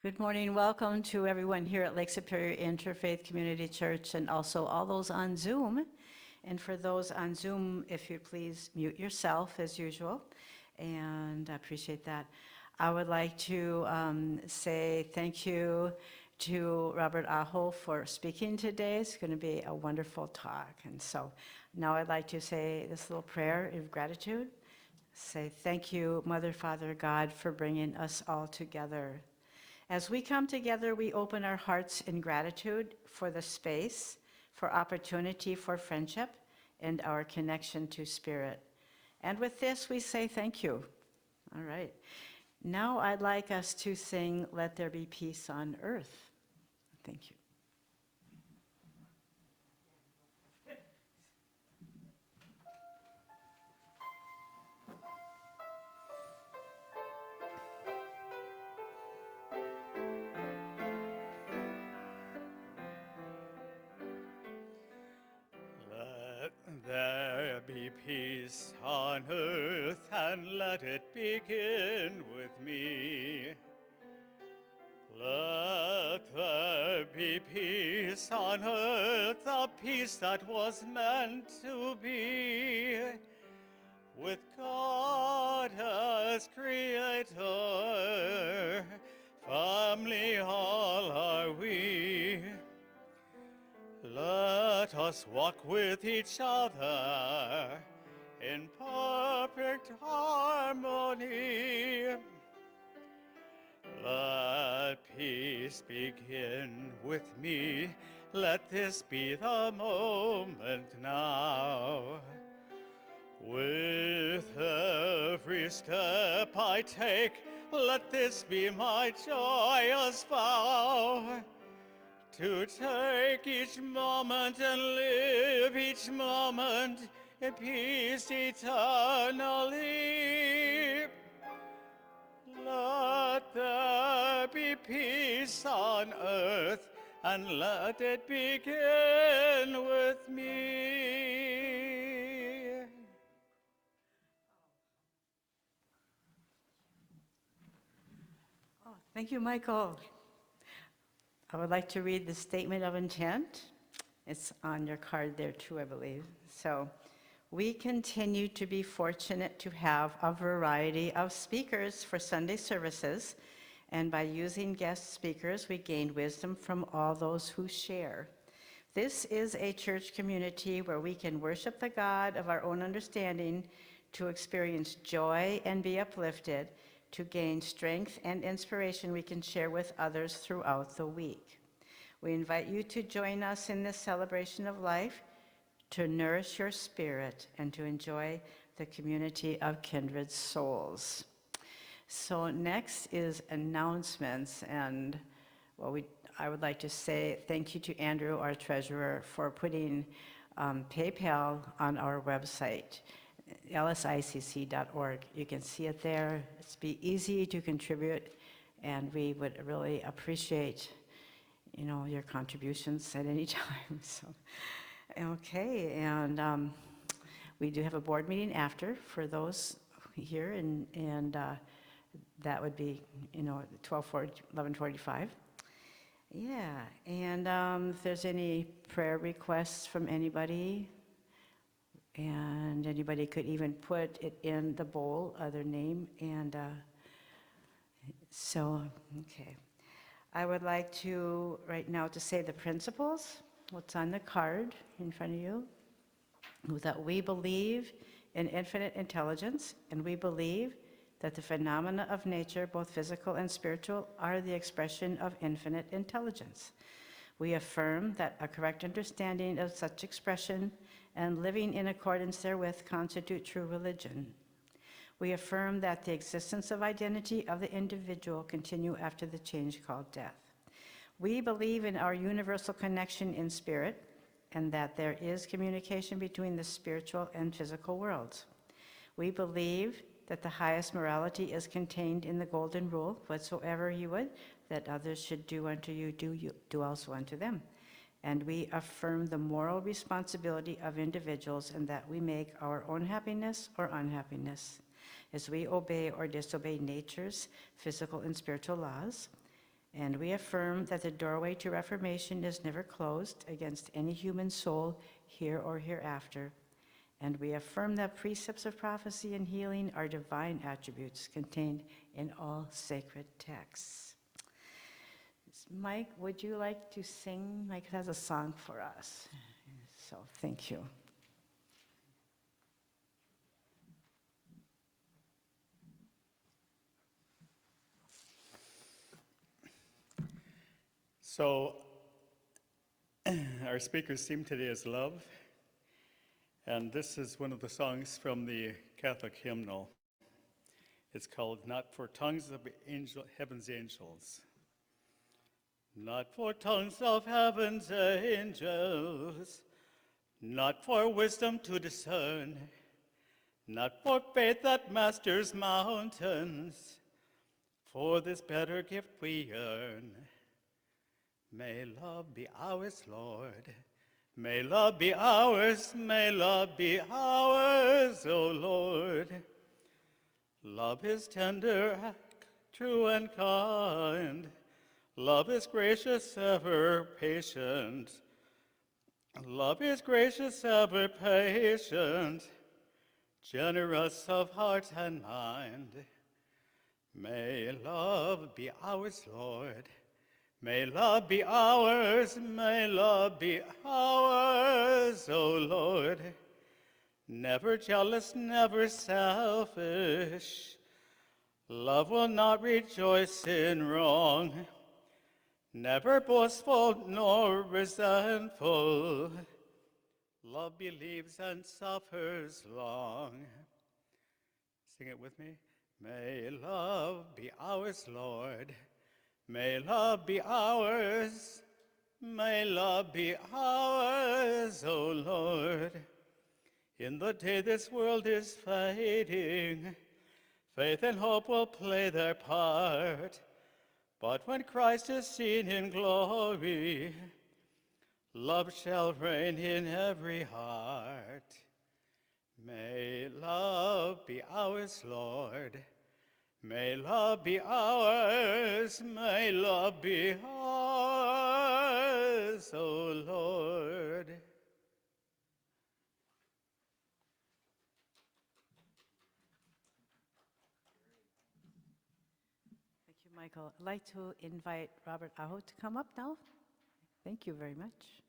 Good morning. Welcome to everyone here at Lake Superior Interfaith Community Church and also all those on Zoom. And for those on Zoom, if you please mute yourself as usual, and I appreciate that. I would like to say thank you to Robert Aho for speaking today. It's going to be a wonderful talk. And so now I'd like to say this little prayer of gratitude. Say thank you, Mother, Father, God, for bringing us all together. As we come together, we open our hearts in gratitude for the space, for opportunity for friendship, and our connection to Spirit. And with this, we say thank you. All right. Now I'd like us to sing Let There Be Peace on Earth. Thank you. There be peace on earth, and let it begin with me. Let there be peace on earth, the peace that was meant to be, with God as Creator, family all are we. Let us walk with each other in perfect harmony. Let peace begin with me. Let this be the moment now. With every step I take, let this be my joyous vow. To take each moment and live each moment in peace eternally. Let there be peace on earth, and let it begin with me. Oh, thank you, Michael. I would like to read the statement of intent. It's on your card there too, I believe. So, we continue to be fortunate to have a variety of speakers for Sunday services, and by using guest speakers, we gain wisdom from all those who share. This is a church community where we can worship the God of our own understanding, to experience joy and be uplifted, to gain strength and inspiration we can share with others throughout the week. We invite you to join us in this celebration of life, to nourish your spirit, and to enjoy the community of kindred souls. So next is announcements, and I would like to say thank you to Andrew, our treasurer, for putting PayPal on our website, LSICC.org. You can see it there. It's be easy to contribute, and we would really appreciate, your contributions at any time. So, okay, and we do have a board meeting after for those here, and that would be, 11:45. Yeah, and if there's any prayer requests from anybody, and anybody could even put it in the bowl, their name, and okay. I would like to, right now, to say the principles, what's on the card in front of you, that we believe in infinite intelligence, and we believe that the phenomena of nature, both physical and spiritual, are the expression of infinite intelligence. We affirm that a correct understanding of such expression and living in accordance therewith constitute true religion. We affirm that the existence of identity of the individual continue after the change called death. We believe in our universal connection in spirit, and that there is communication between the spiritual and physical worlds. We believe that the highest morality is contained in the golden rule: whatsoever you would that others should do unto you, do also unto them. And we affirm the moral responsibility of individuals, and that we make our own happiness or unhappiness as we obey or disobey nature's physical and spiritual laws. And we affirm that the doorway to reformation is never closed against any human soul here or hereafter. And we affirm that precepts of prophecy and healing are divine attributes contained in all sacred texts. Mike, would you like to sing? Mike has a song for us. So thank you. So, our speaker's theme today is love, and this is one of the songs from the Catholic hymnal. It's called Not for Tongues of Heaven's Angels. Not for tongues of heaven's angels, not for wisdom to discern, not for faith that masters mountains, for this better gift we earn. May love be ours, Lord. May love be ours, may love be ours, O Lord. Love is tender, true and kind. Love is gracious, ever patient. Love is gracious, ever patient, generous of heart and mind. May love be ours, Lord. May love be ours, may love be ours, O Lord. Never jealous, never selfish. Love will not rejoice in wrong. Never boastful nor resentful. Love believes and suffers long. Sing it with me. May love be ours, Lord. May love be ours, may love be ours, O Lord. In the day this world is fading, faith and hope will play their part. But when Christ is seen in glory, love shall reign in every heart. May love be ours, Lord. May love be ours, may love be ours, O Lord. Thank you, Michael. I'd like to invite Robert Aho to come up now. Thank you very much.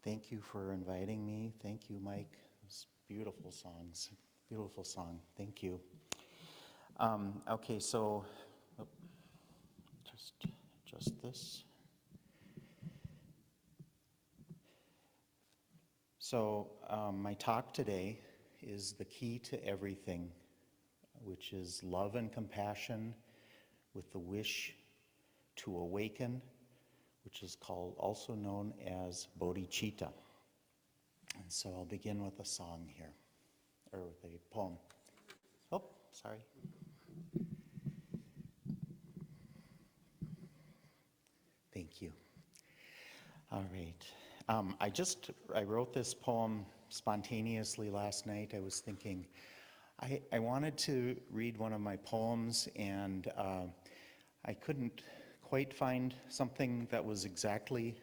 Thank you for inviting me. Thank you, Mike. It's beautiful songs. Beautiful song. Thank you. Okay, so just adjust this. So my talk today is the key to everything, which is love and compassion with the wish to awaken, which is called, also known as bodhicitta. And so I'll begin with a song here, or with a poem. Oh, sorry. Thank you. All right. I wrote this poem spontaneously last night. I was thinking, I wanted to read one of my poems, and I couldn't quite find something that was exactly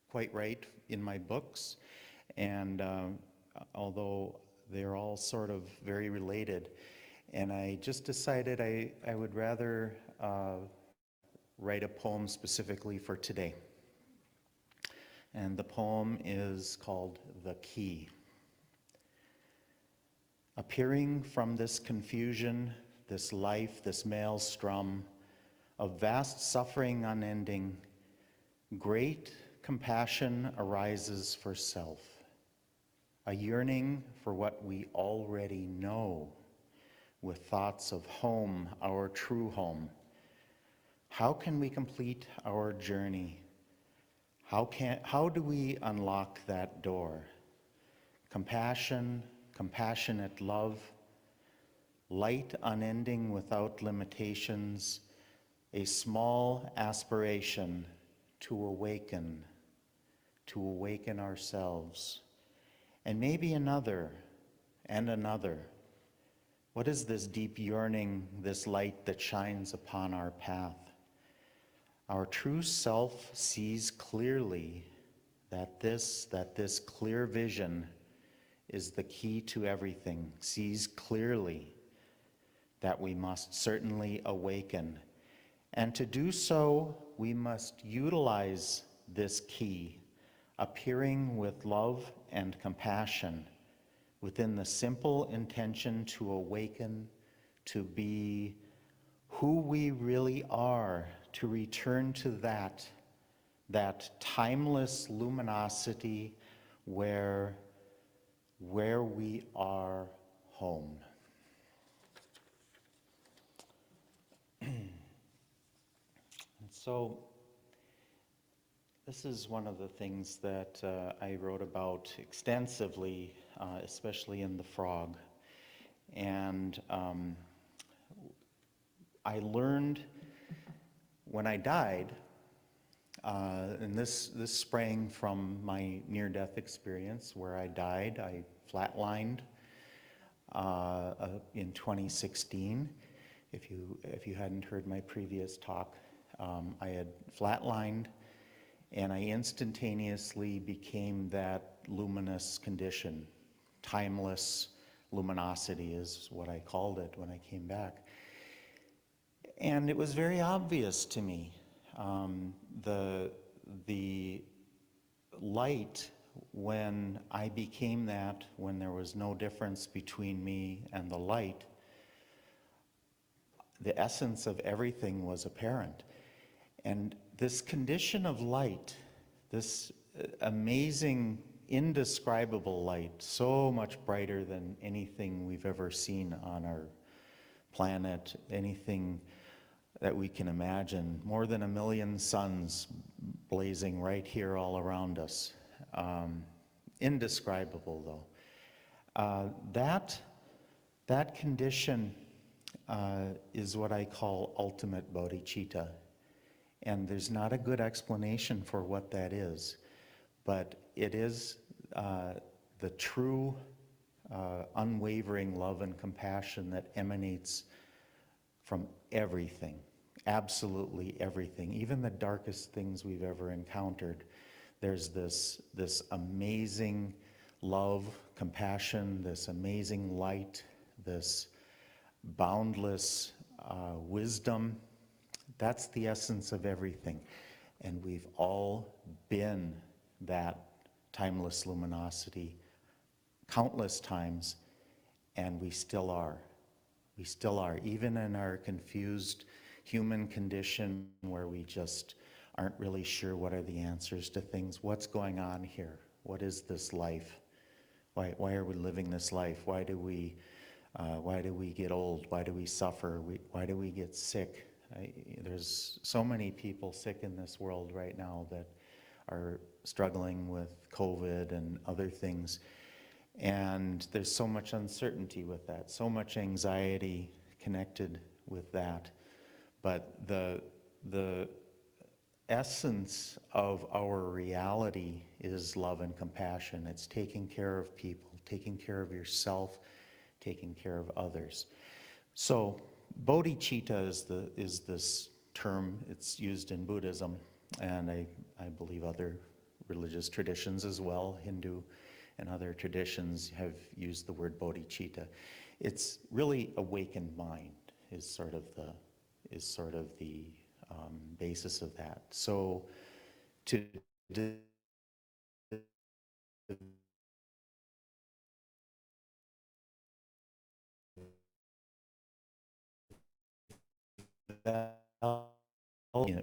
quite right in my books, and although they're all sort of very related, and I just decided I would rather write a poem specifically for today. And the poem is called The Key. Appearing from this confusion, this life, this maelstrom, of vast suffering unending, great compassion arises for self, a yearning for what we already know, with thoughts of home, our true home. How can we complete our journey? How do we unlock that door? Compassion, compassionate love, light unending without limitations, a small aspiration to to awaken ourselves, and maybe another and another. What is this deep yearning, this light that shines upon our path? Our true self sees clearly that this clear vision is the key to everything, sees clearly that we must certainly awaken. And to do so, we must utilize this key, appearing with love and compassion, within the simple intention to awaken, to be who we really are, to return to that timeless luminosity where we are home. And so this is one of the things that I wrote about extensively, especially in The Frog. And I learned when I died, and this sprang from my near-death experience where I died. I flatlined in 2016. If you hadn't heard my previous talk, I had flatlined, and I instantaneously became that luminous condition. Timeless luminosity is what I called it when I came back. And it was very obvious to me. The light, when I became that, when there was no difference between me and the light, the essence of everything was apparent. And this condition of light, this amazing, indescribable light, so much brighter than anything we've ever seen on our planet, anything that we can imagine, more than 1 million suns blazing right here all around us. Indescribable, though. That condition is what I call ultimate bodhicitta. And there's not a good explanation for what that is, but it is the true unwavering love and compassion that emanates from everything, absolutely everything, even the darkest things we've ever encountered. There's this amazing love, compassion, this amazing light, this boundless wisdom. That's the essence of everything. And we've all been that timeless luminosity countless times, and we still are. We still are, even in our confused human condition where we just aren't really sure what are the answers to things. What's going on here? What is this life? Why are we living this life? Why do we get old? Why do we suffer? Why do we get sick? There's so many people sick in this world right now that are struggling with COVID and other things. And there's so much uncertainty with that, so much anxiety connected with that. But the essence of our reality is love and compassion. It's taking care of people, taking care of yourself, taking care of others. So bodhicitta is this term. It's used in Buddhism, and I believe other religious traditions as well, Hindu and other traditions have used the word bodhicitta. It's really awakened mind is sort of the basis of that. So to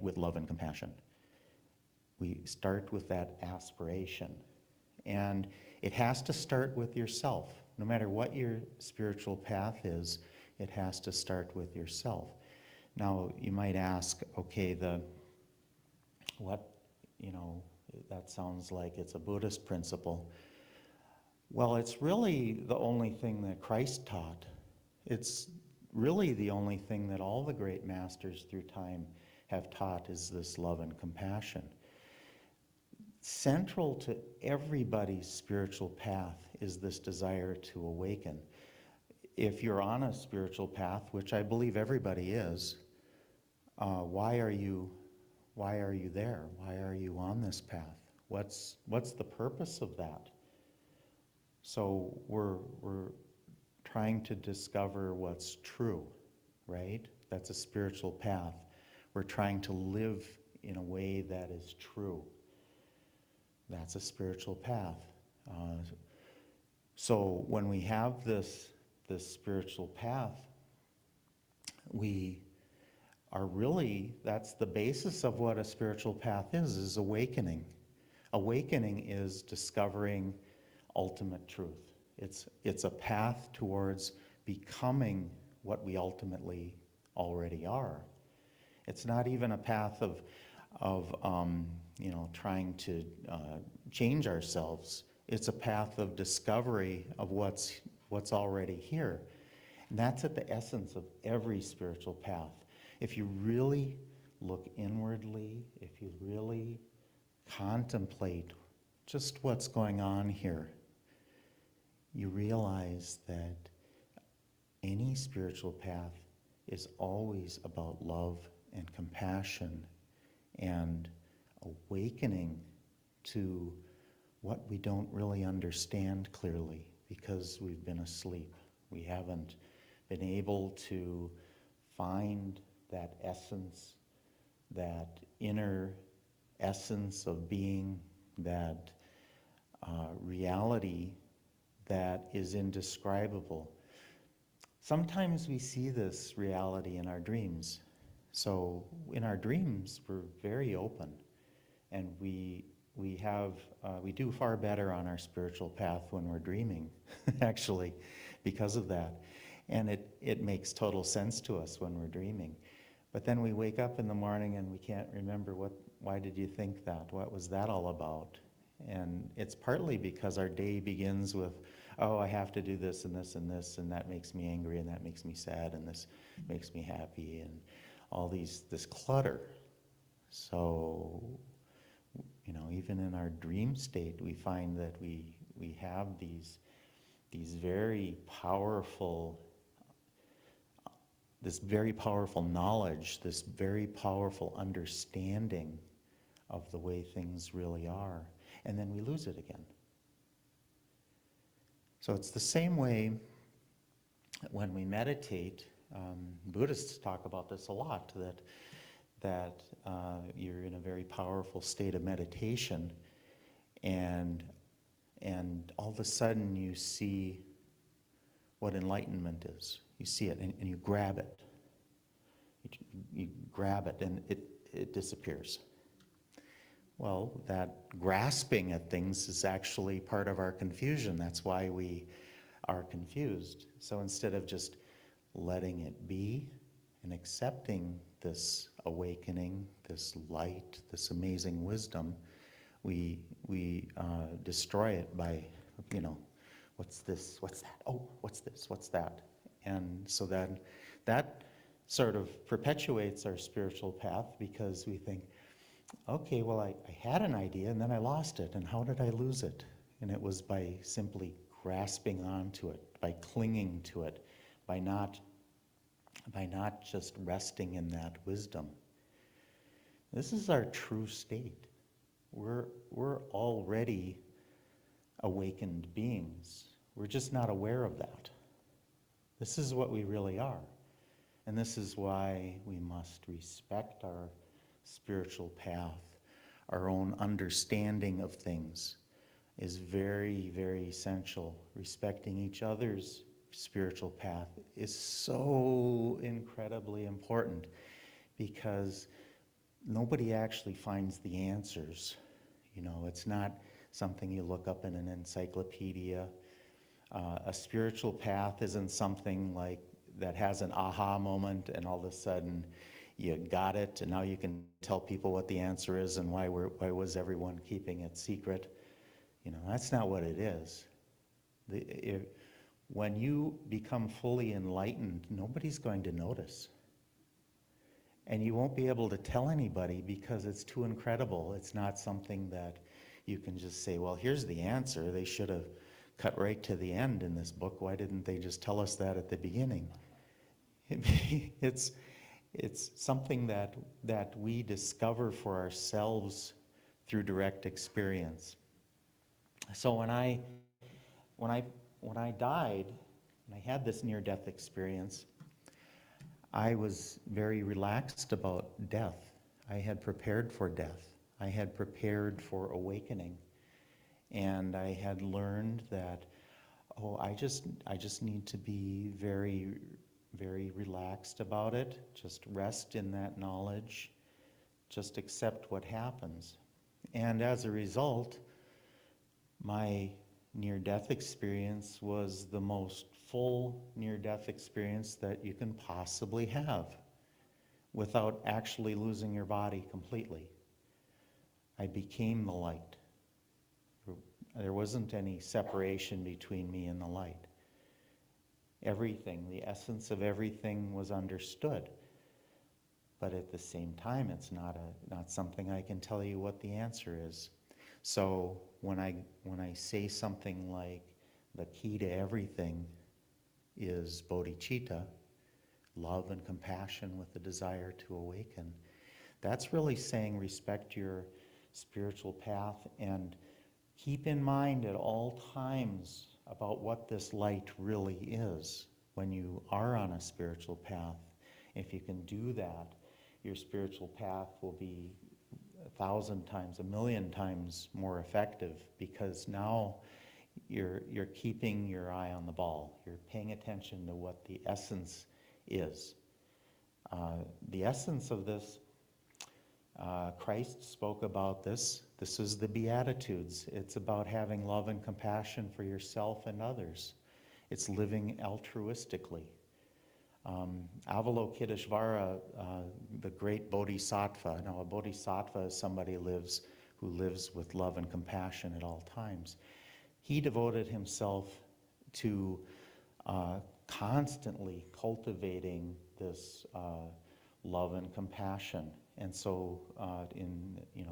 with love and compassion. We start with that aspiration. And it has to start with yourself. No matter what your spiritual path is, it has to start with yourself. Now, you might ask, okay, that sounds like it's a Buddhist principle. Well, it's really the only thing that Christ taught. It's really the only thing that all the great masters through time have taught is this love and compassion. central to everybody's spiritual path is this desire to awaken. If you're on a spiritual path, which I believe everybody is, why are you there? Why are you on this path? What's the purpose of that? So we're trying to discover what's true, right? That's a spiritual path. We're trying to live in a way that is true. That's a spiritual path. So when we have this spiritual path, we are really, that's the basis of what a spiritual path is awakening. Awakening is discovering ultimate truth. It's a path towards becoming what we ultimately already are. It's not even a path of trying to change ourselves. It's a path of discovery of what's already here. And that's at the essence of every spiritual path. If you really look inwardly, if you really contemplate just what's going on here, you realize that any spiritual path is always about love and compassion and awakening to what we don't really understand clearly because we've been asleep. We haven't been able to find that essence, that inner essence of being, that reality that is indescribable. Sometimes we see this reality in our dreams. So in our dreams, we're very open, and we do far better on our spiritual path when we're dreaming, actually, because of that. And it makes total sense to us when we're dreaming. But then we wake up in the morning and we can't remember why did you think that? What was that all about? And it's partly because our day begins with, oh, I have to do this and this and this, and that makes me angry, and that makes me sad, and this makes me happy, and all this clutter. So, even in our dream state, we find that we have these very powerful, this very powerful knowledge, this very powerful understanding of the way things really are, and then we lose it again. So it's the same way when we meditate. Buddhists talk about this a lot, that you're in a very powerful state of meditation, and all of a sudden you see what enlightenment is. You see it and you grab it. You grab it and it disappears. Well, that grasping at things is actually part of our confusion. That's why we are confused. So instead of just letting it be and accepting this awakening, this light, this amazing wisdom, we destroy it by, what's this, what's that, oh, what's this, what's that? And so then that sort of perpetuates our spiritual path, because we think, okay, well, I had an idea and then I lost it, and how did I lose it? And it was by simply grasping onto it, by clinging to it, by not just resting in that wisdom. This is our true state. We're already awakened beings. We're just not aware of that. This is what we really are. And this is why we must respect our spiritual path. Our own understanding of things is very, very essential. Respecting each other's spiritual path is so incredibly important, because nobody actually finds the answers. It's not something you look up in an encyclopedia. A spiritual path isn't something like that has an aha moment and all of a sudden you got it and now you can tell people what the answer is and why was everyone keeping it secret. That's not what it is. When you become fully enlightened, nobody's going to notice. And you won't be able to tell anybody because it's too incredible. It's not something that you can just say, well, here's the answer. They should have cut right to the end in this book. Why didn't they just tell us that at the beginning? It's something that we discover for ourselves through direct experience. So when I died, and I had this near-death experience, I was very relaxed about death. I had prepared for death. I had prepared for awakening. And I had learned that, I just need to be very, very relaxed about it. Just rest in that knowledge. Just accept what happens. And as a result, my near-death experience was the most full near-death experience that you can possibly have without actually losing your body completely. I became the light. There wasn't any separation between me and the light. Everything, the essence of everything was understood. But at the same time, it's not something I can tell you what the answer is. So when I say something like the key to everything is bodhicitta, love and compassion with the desire to awaken, that's really saying respect your spiritual path and keep in mind at all times about what this light really is when you are on a spiritual path. If you can do that, your spiritual path will be 1,000 times, 1,000,000 times more effective, because now you're keeping your eye on the ball. You're paying attention to what the essence is. The essence of this, Christ spoke about this. This is the Beatitudes. It's about having love and compassion for yourself and others. It's living altruistically. Avalokiteshvara, the great bodhisattva. Now, a bodhisattva is somebody who lives with love and compassion at all times. He devoted himself to constantly cultivating this love and compassion. And so,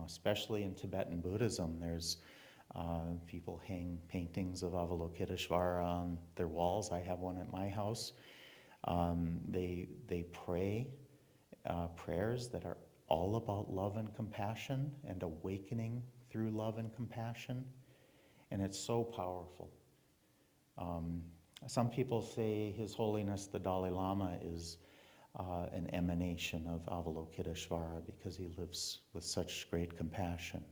especially in Tibetan Buddhism, there's people hang paintings of Avalokiteshvara on their walls. I have one at my house. They pray prayers that are all about love and compassion and awakening through love and compassion, and it's so powerful. Some people say His Holiness the Dalai Lama is an emanation of Avalokiteshvara because he lives with such great compassion.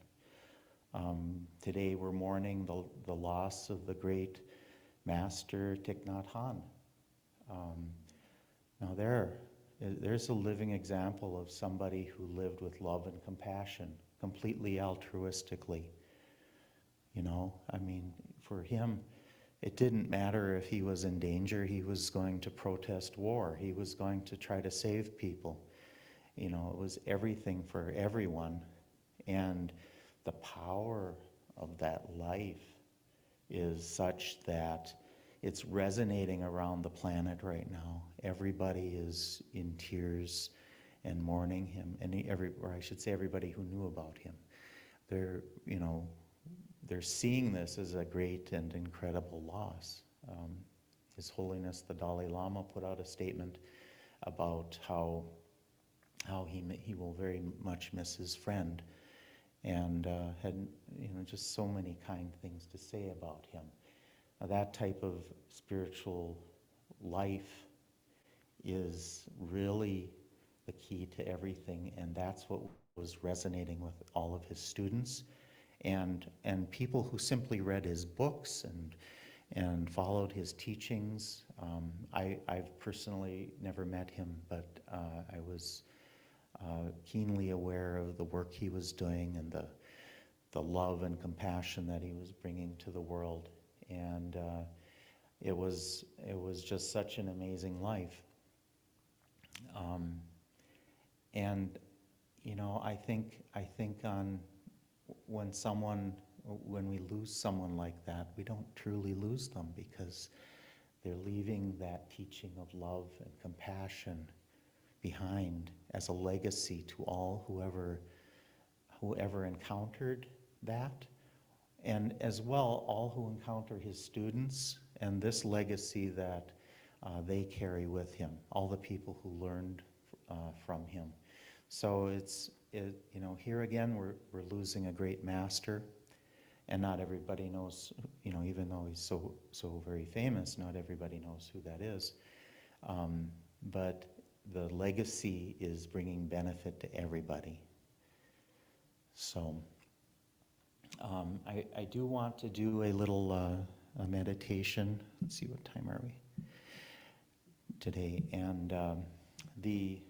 Today we're mourning the loss of the great Master Thich Nhat Hanh. Now there's a living example of somebody who lived with love and compassion, completely altruistically. For him, it didn't matter if he was in danger. He was going to protest war. He was going to try to save people. It was everything for everyone. And the power of that life is such that it's resonating around the planet right now. Everybody is in tears and mourning him, or I should say everybody who knew about him. They're seeing this as a great and incredible loss. His Holiness the Dalai Lama put out a statement about how he will very much miss his friend, and had just so many kind things to say about him. That type of spiritual life is really the key to everything, and that's what was resonating with all of his students and people who simply read his books and followed his teachings. I've personally never met him, but I was keenly aware of the work he was doing and the love and compassion that he was bringing to the world. And it was just such an amazing life. I think on when we lose someone like that, we don't truly lose them, because they're leaving that teaching of love and compassion behind as a legacy to all whoever encountered that and as well, all who encounter his students and this legacy that they carry with him, all the people who learned from him. So here again, we're losing a great master, and not everybody knows, even though he's so very famous, not everybody knows who that is. But the legacy is bringing benefit to everybody. So I do want to do a little a meditation. Let's see, what time are we today? And the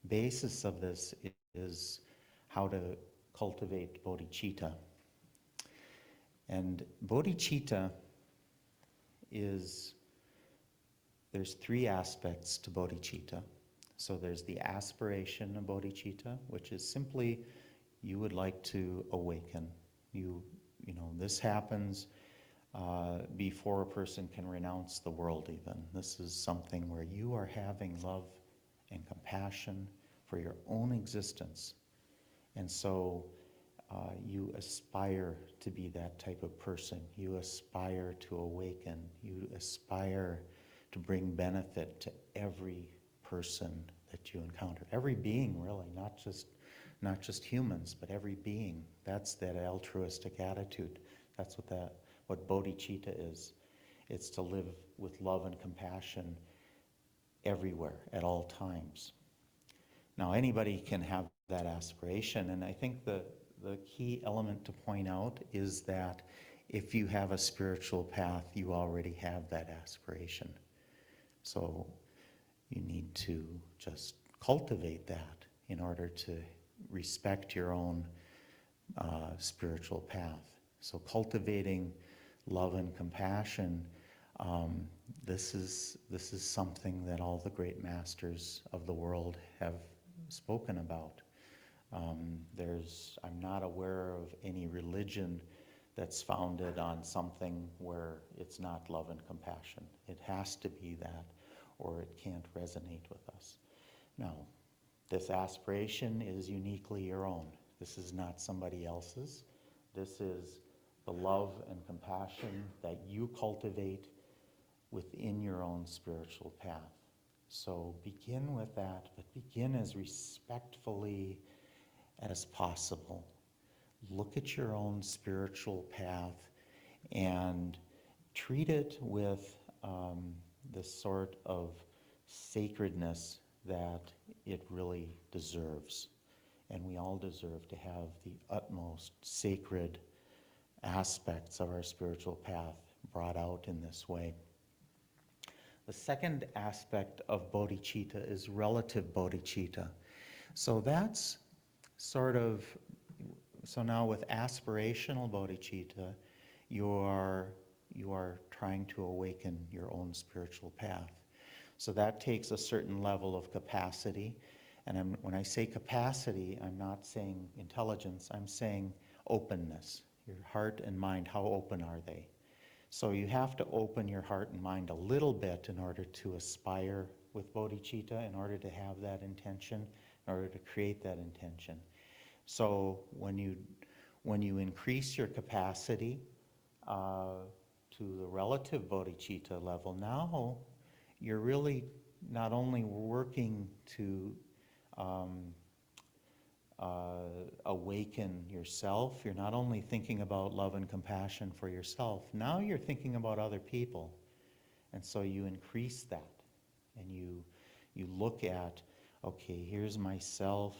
basis of this is how to cultivate bodhicitta. And bodhicitta there's three aspects to bodhicitta. So there's the aspiration of bodhicitta, which is simply you would like to awaken. This happens before a person can renounce the world even. This is something where you are having love and compassion for your own existence. And so you aspire to be that type of person. You aspire to awaken. You aspire to bring benefit to every person that you encounter. Every being, really, not just humans, but every being. That's that altruistic attitude. That's what bodhicitta is. It's to live with love and compassion everywhere, at all times. Now, anybody can have that aspiration, and I think the key element to point out is that if you have a spiritual path, you already have that aspiration. So you need to just cultivate that in order to respect your own spiritual path. So cultivating love and compassion, this is something that all the great masters of the world have spoken about. I'm not aware of any religion that's founded on something where it's not love and compassion. It has to be that, or it can't resonate with us. Now, this aspiration is uniquely your own. This is not somebody else's. This is the love and compassion that you cultivate within your own spiritual path. So begin with that, but begin as respectfully as possible. Look at your own spiritual path and treat it with the sort of sacredness that it really deserves. And we all deserve to have the utmost sacred aspects of our spiritual path brought out in this way. The second aspect of bodhicitta is relative bodhicitta. So that's so now with aspirational bodhicitta, you are trying to awaken your own spiritual path. So that takes a certain level of capacity. And when I say capacity, I'm not saying intelligence, I'm saying openness. Your heart and mind, how open are they? So you have to open your heart and mind a little bit in order to aspire with bodhicitta, in order to have that intention, in order to create that intention. So when you increase your capacity to the relative bodhicitta level, now you're really not only working to awaken yourself, you're not only thinking about love and compassion for yourself, now you're thinking about other people. And so you increase that, and you look at, okay, here's myself,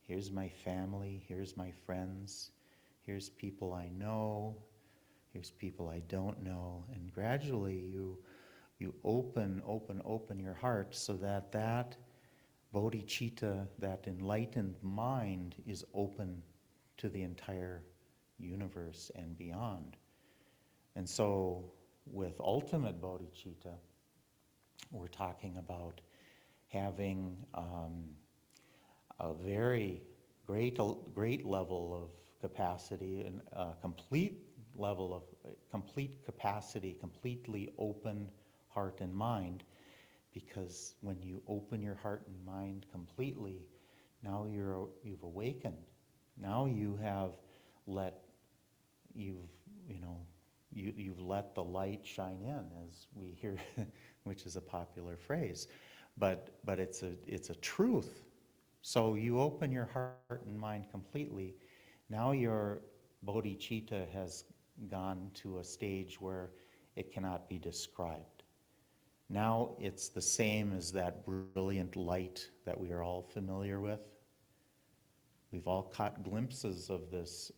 here's my family, here's my friends, here's people I know, here's people I don't know, and gradually you open your heart so that bodhicitta, that enlightened mind, is open to the entire universe and beyond. And so with ultimate bodhicitta, we're talking about having a very great level of capacity, and a complete level of complete capacity, completely open heart and mind. Because when you open your heart and mind completely, now you've awakened. Now you have let you've let the light shine in, as we hear, which is a popular phrase, but it's a truth. So you open your heart and mind completely. Now your bodhicitta has gone to a stage where it cannot be described. Now it's the same as that brilliant light that we are all familiar with. We've all caught glimpses of this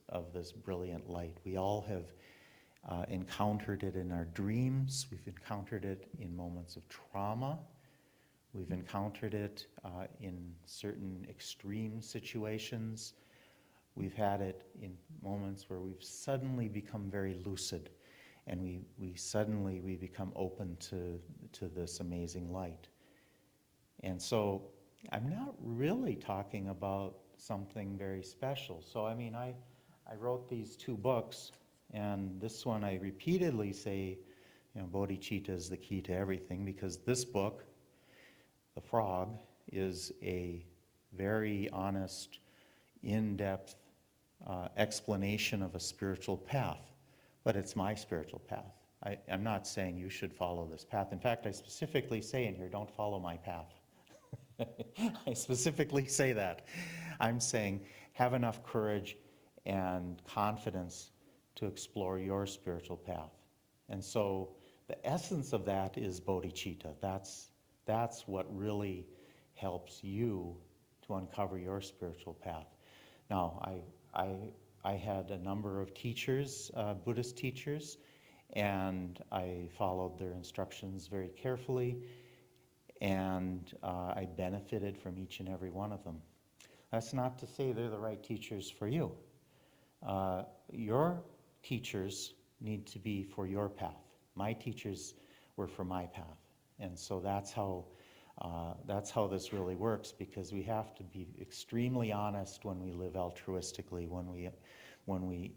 brilliant light. We all have encountered it in our dreams. We've encountered it in moments of trauma. We've encountered it in certain extreme situations. We've had it in moments where we've suddenly become very lucid, and we become open to this amazing light. And so I'm not really talking about something very special. So I mean, I wrote these 2 books, and this one I repeatedly say, bodhicitta is the key to everything, because this book, The Frog, is a very honest, in-depth explanation of a spiritual path, but it's my spiritual path. I'm not saying you should follow this path. In fact, I specifically say in here, don't follow my path. I specifically say that. I'm saying have enough courage and confidence to explore your spiritual path. And so the essence of that is bodhicitta. That's what really helps you to uncover your spiritual path. Now, I had a number of teachers, Buddhist teachers, and I followed their instructions very carefully, and I benefited from each and every one of them. That's not to say they're the right teachers for you. Your teachers need to be for your path. My teachers were for my path. And so that's how this really works, because we have to be extremely honest when we live altruistically, when we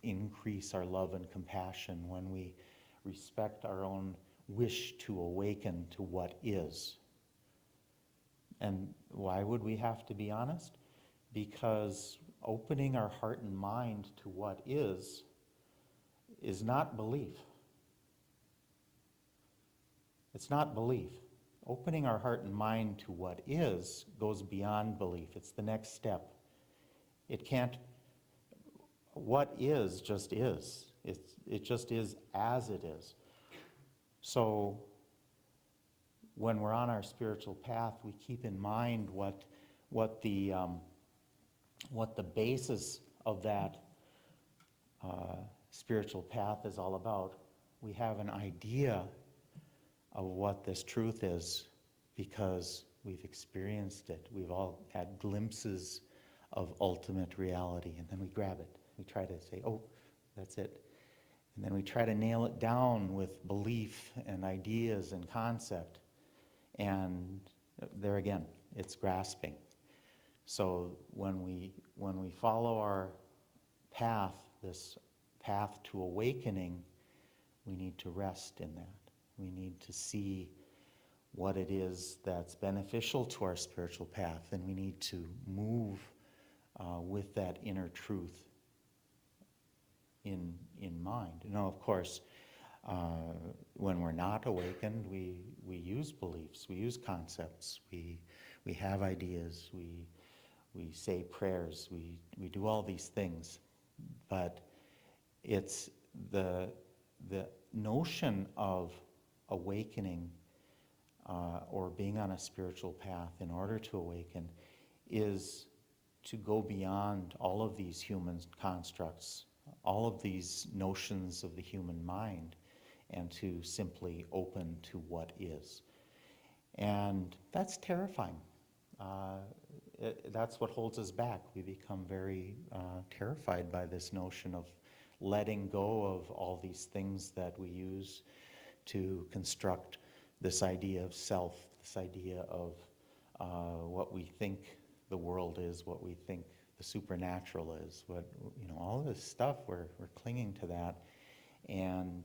increase our love and compassion, when we respect our own wish to awaken to what is. And why would we have to be honest? Because opening our heart and mind to what is not belief. It's not belief. Opening our heart and mind to what is goes beyond belief. It's the next step. What is just is. It just is as it is. So when we're on our spiritual path, we keep in mind what the basis of that spiritual path is all about. We have an idea of what this truth is because we've experienced it. We've all had glimpses of ultimate reality, and then we grab it. We try to say, oh, that's it. And then we try to nail it down with belief and ideas and concept. And there again, it's grasping. So when we follow our path, this path to awakening, we need to rest in that. We need to see what it is that's beneficial to our spiritual path, and we need to move with that inner truth in mind. Now, of course, when we're not awakened, we use beliefs, we use concepts, we have ideas, we say prayers, we do all these things, but it's the notion of awakening or being on a spiritual path in order to awaken is to go beyond all of these human constructs, all of these notions of the human mind, and to simply open to what is. And that's terrifying. That's what holds us back. We become very terrified by this notion of letting go of all these things that we use to construct this idea of self, this idea of what we think the world is, what we think the supernatural is, all of this stuff, we're clinging to that. And,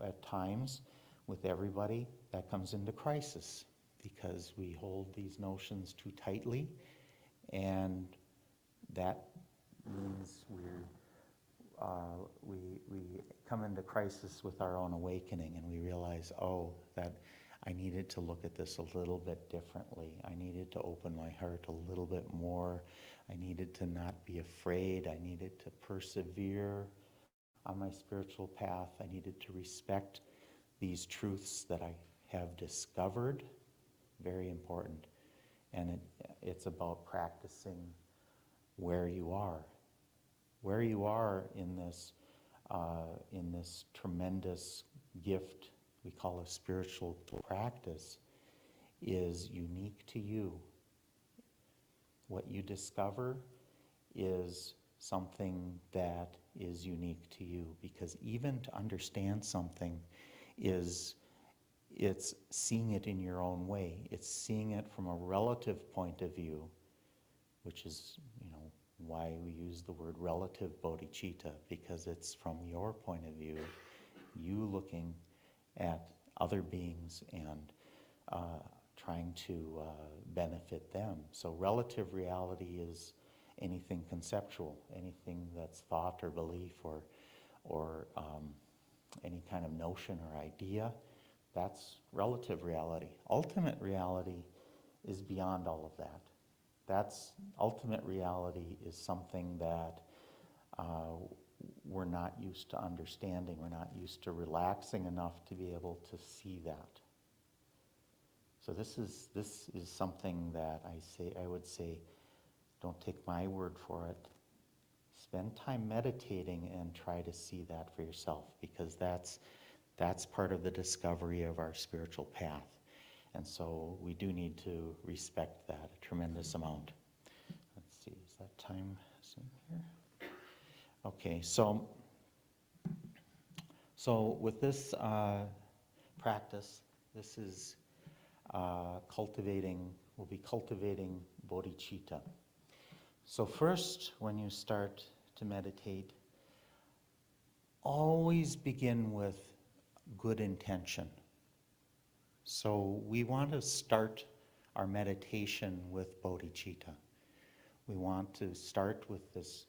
at times, with everybody, that comes into crisis because we hold these notions too tightly, and that means things we come into crisis with our own awakening, and we realize, oh, that I needed to look at this a little bit differently. I needed to open my heart a little bit more. I needed to not be afraid. I needed to persevere on my spiritual path. I needed to respect these truths that I have discovered. Very important. And it's about practicing where you are. Where you are in this tremendous gift we call a spiritual practice is unique to you. What you discover is something that is unique to you, because even to understand something it's seeing it in your own way. It's seeing it from a relative point of view, which is, why we use the word relative bodhicitta, because it's from your point of view, you looking at other beings and trying to benefit them. So relative reality is anything conceptual, anything that's thought or belief or any kind of notion or idea. That's relative reality. Ultimate reality is beyond all of that. That's ultimate reality is something that we're not used to understanding. We're not used to relaxing enough to be able to see that. So this is something that I would say, don't take my word for it. Spend time meditating and try to see that for yourself, because that's part of the discovery of our spiritual path. And so we do need to respect that a tremendous amount. Let's see, is that time here? Okay, so with this practice, this is we'll be cultivating bodhicitta. So first, when you start to meditate, always begin with good intention. So we want to start our meditation with bodhicitta. We want to start with this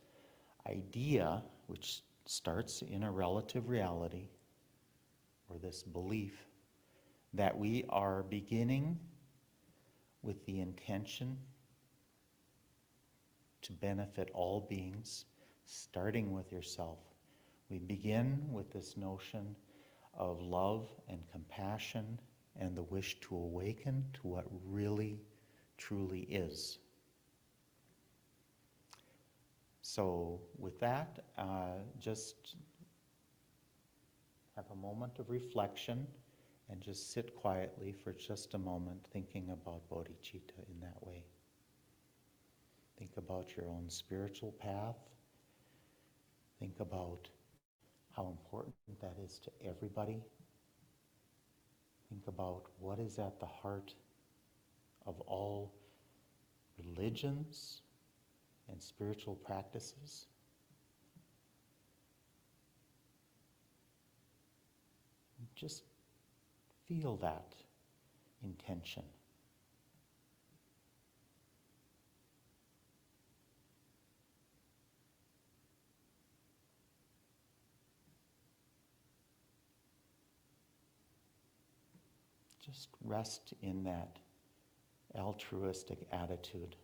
idea, which starts in a relative reality, or this belief, that we are beginning with the intention to benefit all beings, starting with yourself. We begin with this notion of love and compassion and the wish to awaken to what really, truly is. So with that, just have a moment of reflection and just sit quietly for just a moment thinking about bodhicitta in that way. Think about your own spiritual path. Think about how important that is to everybody. Think about what is at the heart of all religions and spiritual practices. Just feel that intention. Just rest in that altruistic attitude.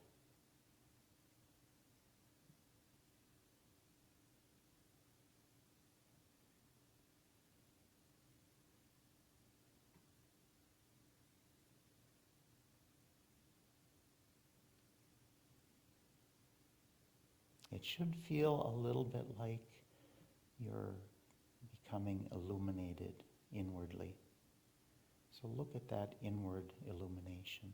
It should feel a little bit like you're becoming illuminated inwardly. So look at that inward illumination.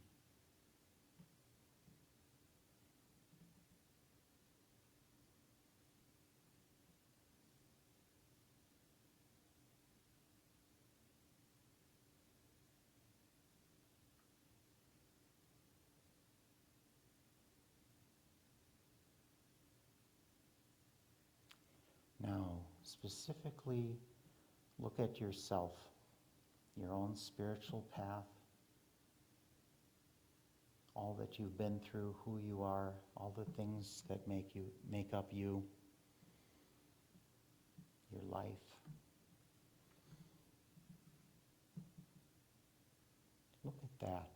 Now, specifically, look at yourself, your own spiritual path, all that you've been through, who you are, all the things that make up you. your life. Look at that.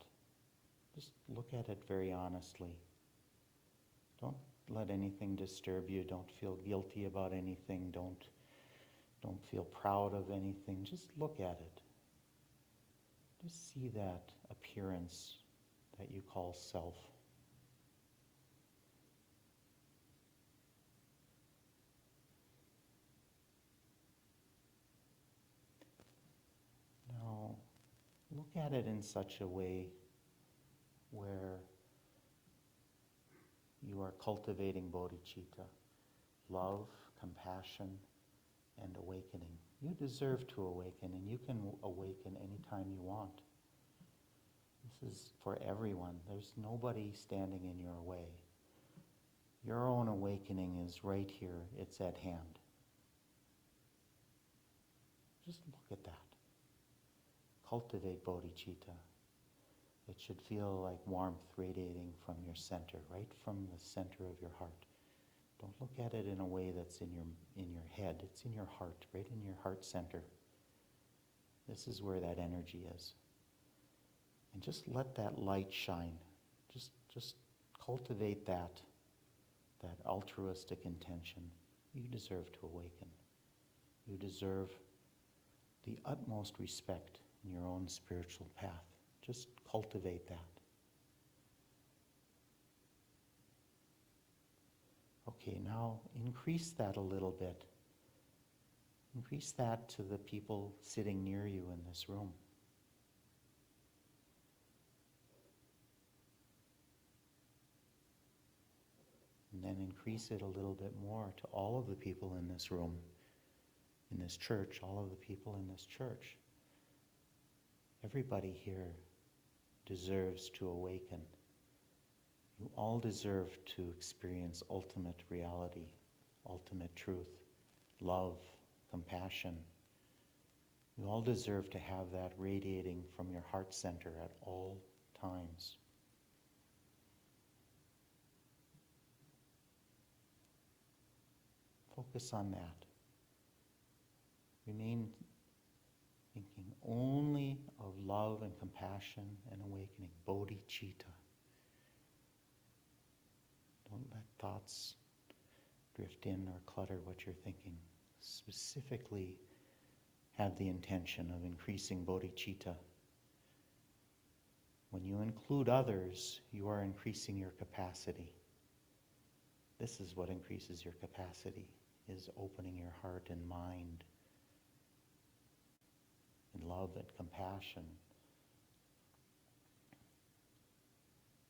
Just look at it very honestly. Don't let anything disturb you. Don't feel guilty about anything. Don't feel proud of anything. Just look at it. Just see that appearance that you call self. Now, look at it in such a way where you are cultivating bodhicitta, love, compassion, and awakening. You deserve to awaken, and you can awaken anytime you want. This is for everyone. There's nobody standing in your way. Your own awakening is right here. It's at hand. Just look at that. Cultivate bodhicitta. It should feel like warmth radiating from your center, right from the center of your heart. Don't look at it in a way that's in your head. It's in your heart, right in your heart center. This is where that energy is. And just let that light shine. Just cultivate that altruistic intention. You deserve to awaken. You deserve the utmost respect in your own spiritual path. Just cultivate that. Okay, now increase that a little bit. Increase that to the people sitting near you in this room. And then increase it a little bit more to all of the people in this room, in this church, all of the people in this church. Everybody here deserves to awaken. You all deserve to experience ultimate reality, ultimate truth, love, compassion. You all deserve to have that radiating from your heart center at all times. Focus on that. Remain thinking only of love and compassion and awakening, bodhicitta. Don't let thoughts drift in or clutter what you're thinking. Specifically, have the intention of increasing bodhicitta. When you include others, you are increasing your capacity. This is what increases your capacity, is opening your heart and mind in love and compassion,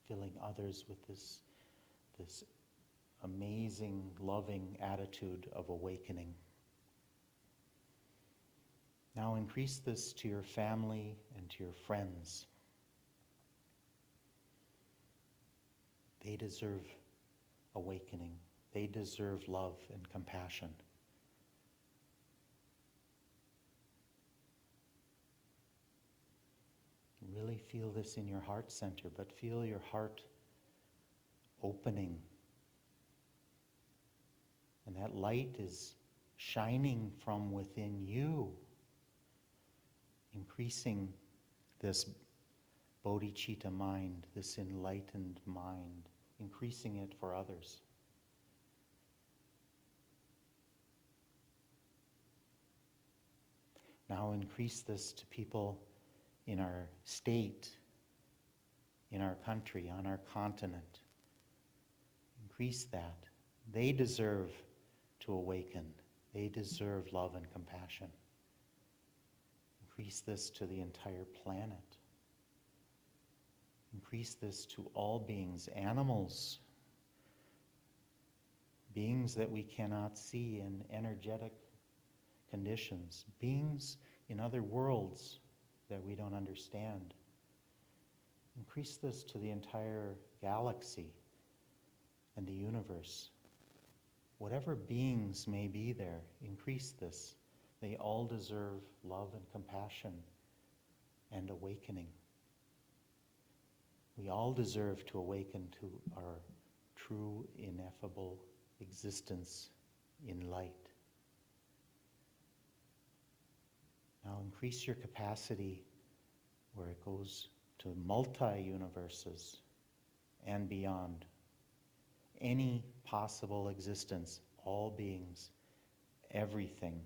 filling others with this amazing, loving attitude of awakening. Now increase this to your family and to your friends. They deserve awakening. They deserve love and compassion. Really feel this in your heart center, but feel your heart opening. And that light is shining from within you, increasing this bodhicitta mind, this enlightened mind, increasing it for others. Now increase this to people in our state, in our country, on our continent. Increase that. They deserve to awaken. They deserve love and compassion. Increase this to the entire planet. Increase this to all beings, animals, beings that we cannot see in energetic conditions, beings in other worlds that we don't understand. Increase this to the entire galaxy and the universe. Whatever beings may be there, increase this. They all deserve love and compassion and awakening. We all deserve to awaken to our true, ineffable existence in light. Now increase your capacity where it goes to multi-universes and beyond. Any possible existence, all beings, everything,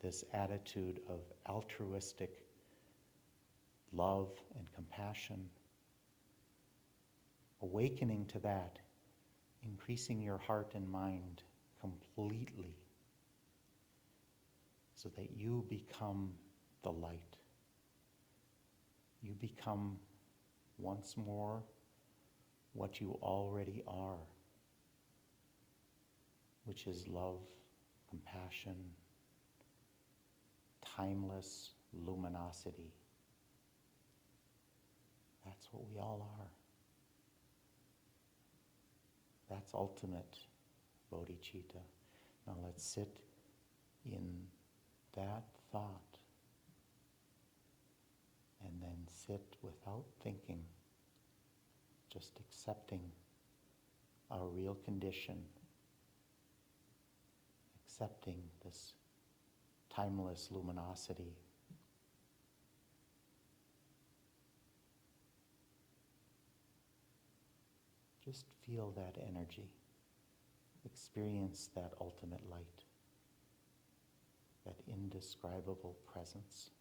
this attitude of altruistic love and compassion, awakening to that, increasing your heart and mind completely so that you become the light. You become once more what you already are, which is love, compassion, timeless luminosity. That's what we all are. That's ultimate bodhicitta. Now let's sit in that thought and then sit without thinking, just accepting our real condition, accepting this timeless luminosity. Just feel that energy. Experience that ultimate light, that indescribable presence.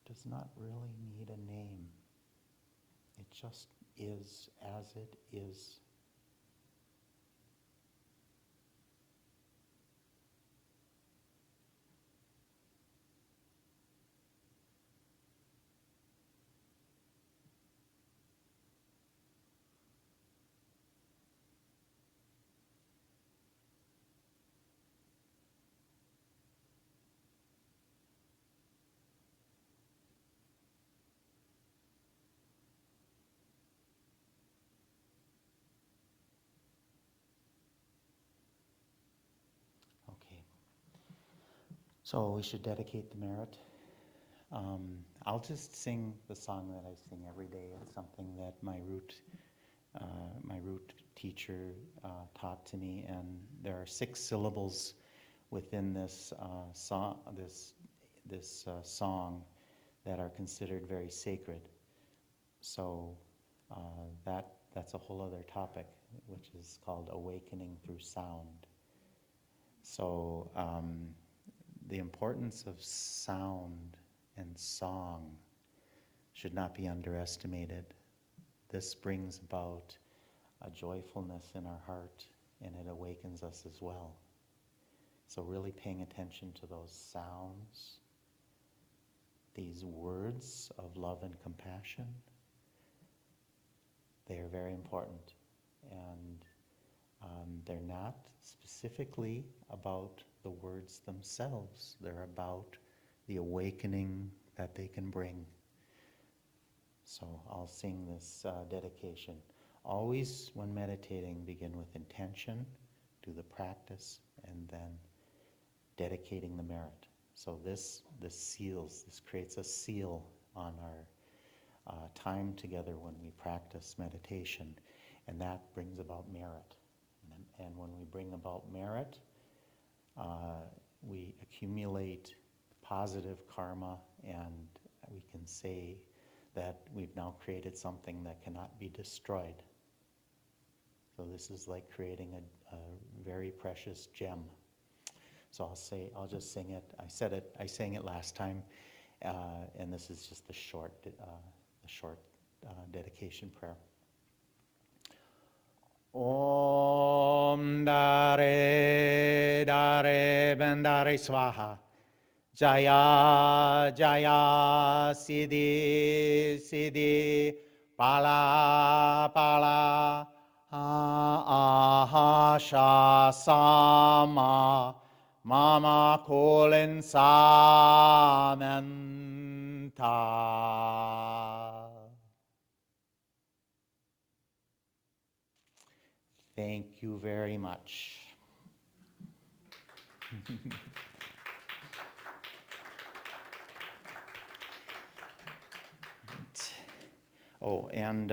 Does not really need a name. It just is as it is. Okay. So we should dedicate the merit. I'll just sing the song that I sing every day. It's something that my root teacher taught to me, and there are 6 syllables within this song. This song that are considered very sacred. So that's a whole other topic, which is called awakening through sound. So the importance of sound and song should not be underestimated. This brings about a joyfulness in our heart, and it awakens us as well. So really paying attention to those sounds, these words of love and compassion, they are very important. And they're not specifically about the words themselves. They're about the awakening that they can bring. So I'll sing this dedication. Always, when meditating, begin with intention, do the practice, and then dedicating the merit. So this creates a seal on our time together when we practice meditation, and that brings about merit. And when we bring about merit, we accumulate positive karma, and we can say that we've now created something that cannot be destroyed. So this is like creating a very precious gem. So I'll just sing it. I sang it last time, and this is just the short dedication prayer. Om Dare Dare Bandare Swaha. Jaya Jaya Siddhi Siddhi Pala Pala Ahasha Sama Mama Kolin Samanta. Thank you very much. Oh, and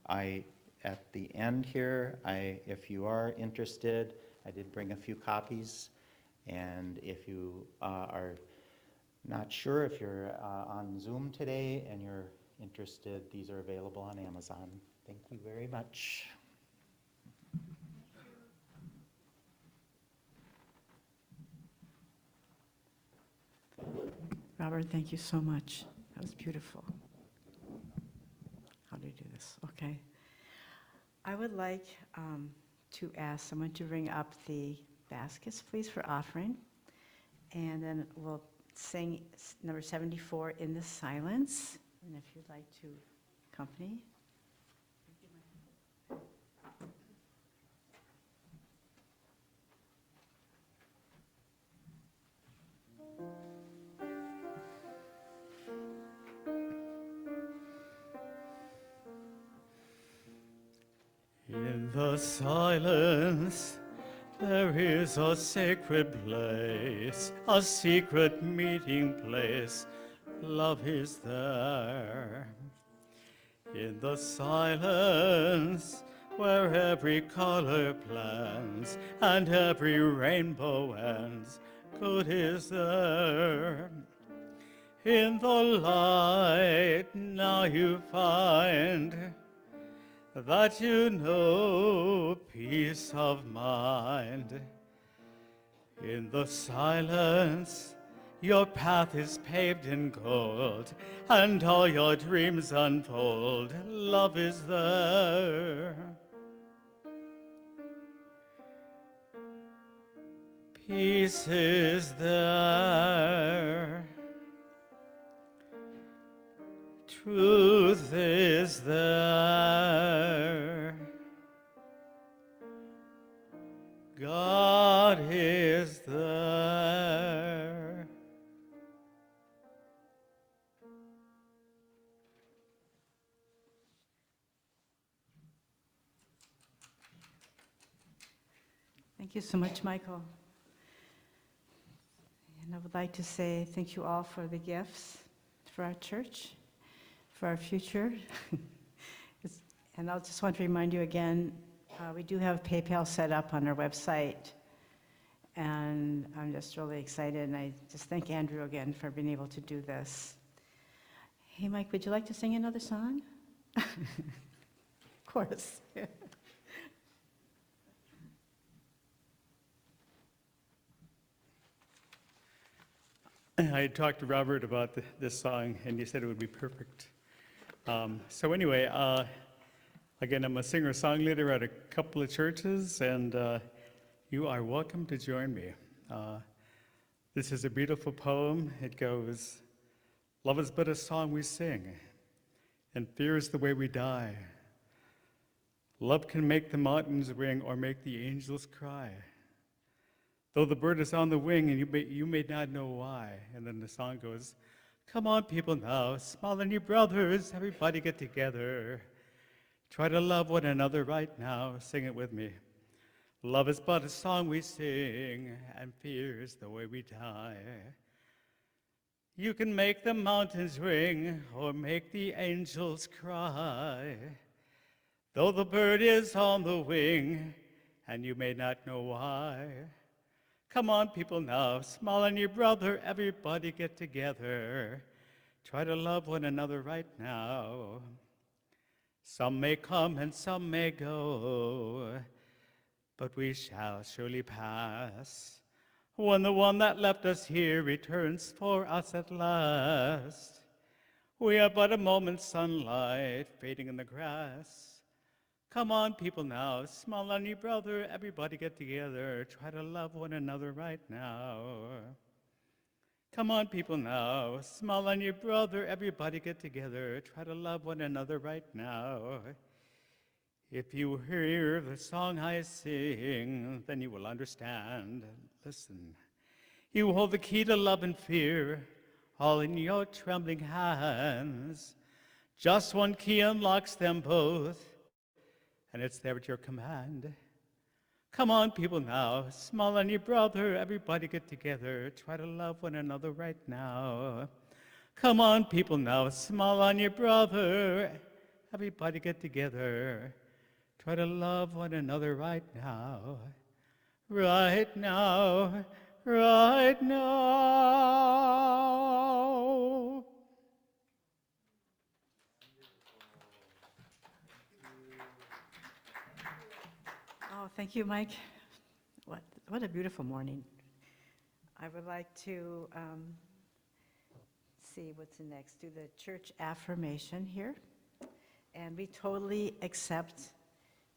I at the end here, if you are interested, I did bring a few copies. And if you are not sure if you're on Zoom today and you're interested, these are available on Amazon. Thank you very much. Robert, thank you so much. That was beautiful. How do you do this? Okay. I would like to ask someone to bring up the baskets, please, for offering. And then we'll sing number 74, In the Silence. And if you'd like to accompany. In the silence, there is a sacred place, a secret meeting place. Love is there. In the silence, where every color blends and every rainbow ends, good is there. In the light, now you find that you know peace of mind. In the silence, your path is paved in gold, and all your dreams unfold. Love is there. Peace is there. Truth is there. God is there. Thank you so much, Michael. And I would like to say thank you all for the gifts for our church, for our future. And I'll just want to remind you again, we do have PayPal set up on our website. And I'm just really excited, and I just thank Andrew again for being able to do this. Hey, Mike, would you like to sing another song? Of course. I talked to Robert about this song, and he said it would be perfect. So anyway, again, I'm a singer-songwriter at a couple of churches, and you are welcome to join me. This is a beautiful poem. It goes, love is but a song we sing, and fear is the way we die. Love can make the mountains ring or make the angels cry. Though the bird is on the wing and you may not know why. And then the song goes, come on people now, smile on your brothers, everybody get together. Try to love one another right now, sing it with me. Love is but a song we sing, and fear is the way we die. You can make the mountains ring or make the angels cry. Though the bird is on the wing and you may not know why. Come on, people now, smile on your brother, everybody get together. Try to love one another right now. Some may come and some may go, but we shall surely pass. When the one that left us here returns for us at last. We are but a moment's sunlight fading in the grass. Come on, people now, smile on your brother, everybody get together, try to love one another right now. Come on, people now, smile on your brother, everybody get together, try to love one another right now. If you hear the song I sing, then you will understand. Listen, you hold the key to love and fear, all in your trembling hands. Just one key unlocks them both, and it's there at your command. Come on, people now, smile on your brother, everybody get together, try to love one another right now. Come on, people now, smile on your brother, everybody get together, try to love one another right now. Right now. Right now. Oh, thank you, Mike. What a beautiful morning. I would like to see what's next. Do the church affirmation here. And we totally accept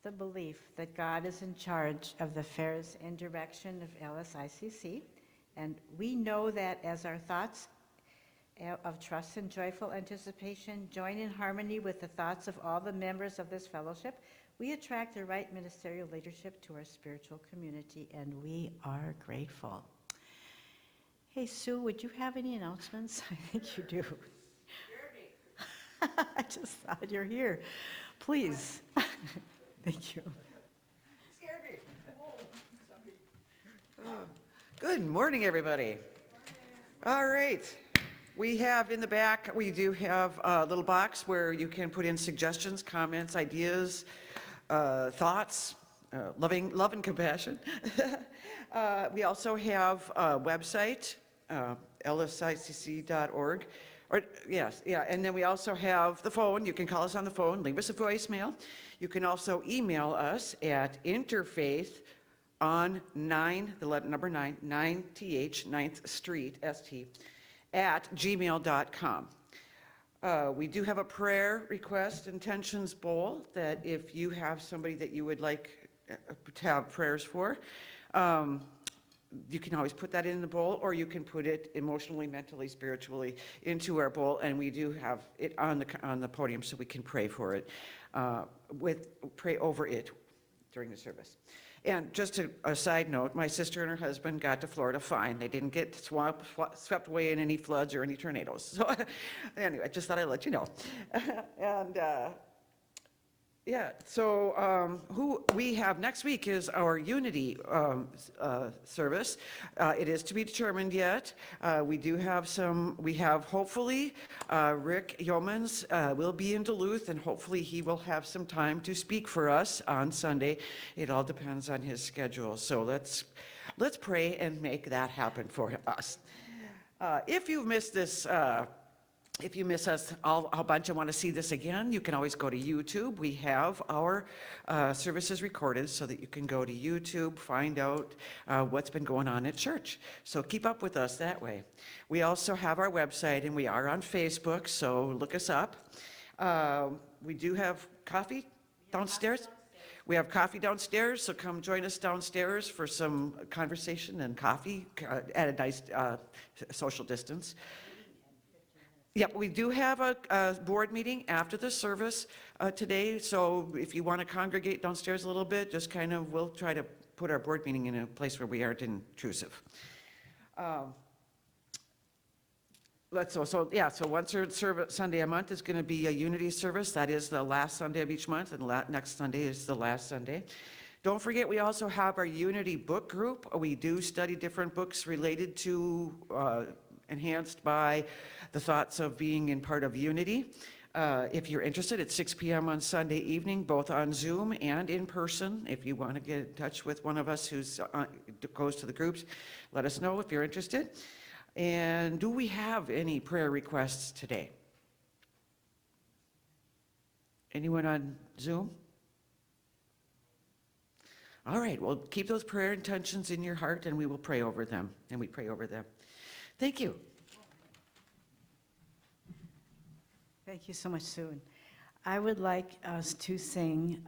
the belief that God is in charge of the affairs and direction of LSICC. And we know that as our thoughts of trust and joyful anticipation join in harmony with the thoughts of all the members of this fellowship, we attract the right ministerial leadership to our spiritual community, and we are grateful. Hey, Sue, would you have any announcements? I think you do. I just thought you're here. Please. Thank you. Good morning, everybody. All right. We have in the back, we do have a little box where you can put in suggestions, comments, ideas, thoughts, love and compassion. We also have a website, lsicc.org. And then we also have the phone. You can call us on the phone, leave us a voicemail. You can also email us at interfaith on 9th Th, 9th Street, ST, at gmail.com. We do have a prayer request intentions bowl that if you have somebody that you would like to have prayers for, you can always put that in the bowl, or you can put it emotionally, mentally, spiritually into our bowl, and we do have it on the podium so we can pray for it, pray over it during the service. And just a side note, my sister and her husband got to Florida fine. They didn't get swept away in any floods or any tornadoes. So anyway, I just thought I'd let you know. And who we have next week is our Unity service. It is to be determined yet. We have hopefully Rick Yeomans will be in Duluth, and hopefully he will have some time to speak for us on Sunday. It all depends on his schedule. So let's pray and make that happen for us. If you've missed this, if you miss us a bunch and want to see this again, you can always go to YouTube. We have our services recorded so that you can go to YouTube, find out what's been going on at church. So keep up with us that way. We also have our website, and we are on Facebook, so look us up. We do have coffee downstairs. We have coffee downstairs, so come join us downstairs for some conversation and coffee at a nice social distance. Yep, we do have a board meeting after the service today, so if you want to congregate downstairs a little bit, just we'll try to put our board meeting in a place where we aren't intrusive. So once our service Sunday a month is going to be a Unity service. That is the last Sunday of each month, and next Sunday is the last Sunday. Don't forget, we also have our Unity book group. We do study different books related to enhanced by the thoughts of being in part of Unity. If you're interested, it's 6 p.m. on Sunday evening, both on Zoom and in person. If you want to get in touch with one of us who goes to the groups, let us know if you're interested. And do we have any prayer requests today? Anyone on Zoom? All right, well, keep those prayer intentions in your heart, and we will pray over them, and we pray over them. Thank you. Thank you so much, Sue. I would like us to sing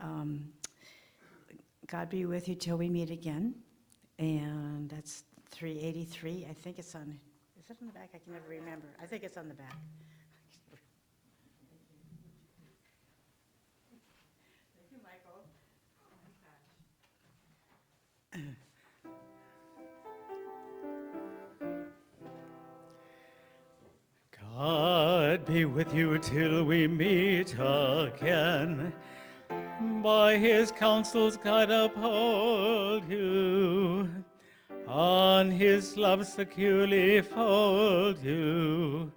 God Be With You Till We Meet Again. And that's 383. I think it's on, is it on the back? I can never remember. I think it's on the back. Thank you, Michael. Oh, my gosh. God be with you till we meet again. By his counsels God uphold you. On his love securely fold you.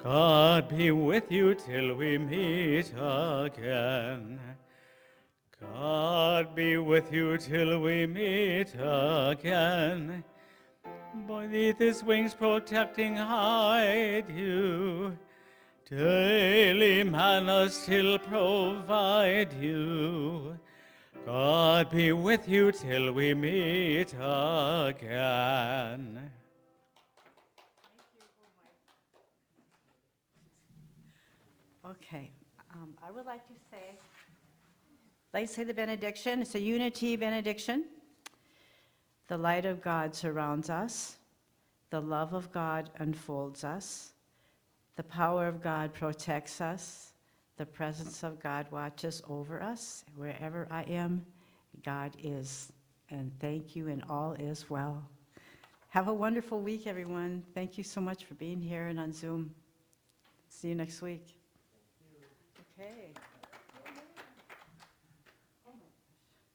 God be with you till we meet again. God be with you till we meet again. Beneath his wings protecting hide you. Daily manna still provide you. God be with you till we meet again. Okay, I would like to say the benediction. It's a unity benediction. The light of God surrounds us. The love of God unfolds us. The power of God protects us. The presence of God watches over us. Wherever I am, God is. And thank you, and all is well. Have a wonderful week, everyone. Thank you so much for being here and on Zoom. See you next week. Okay.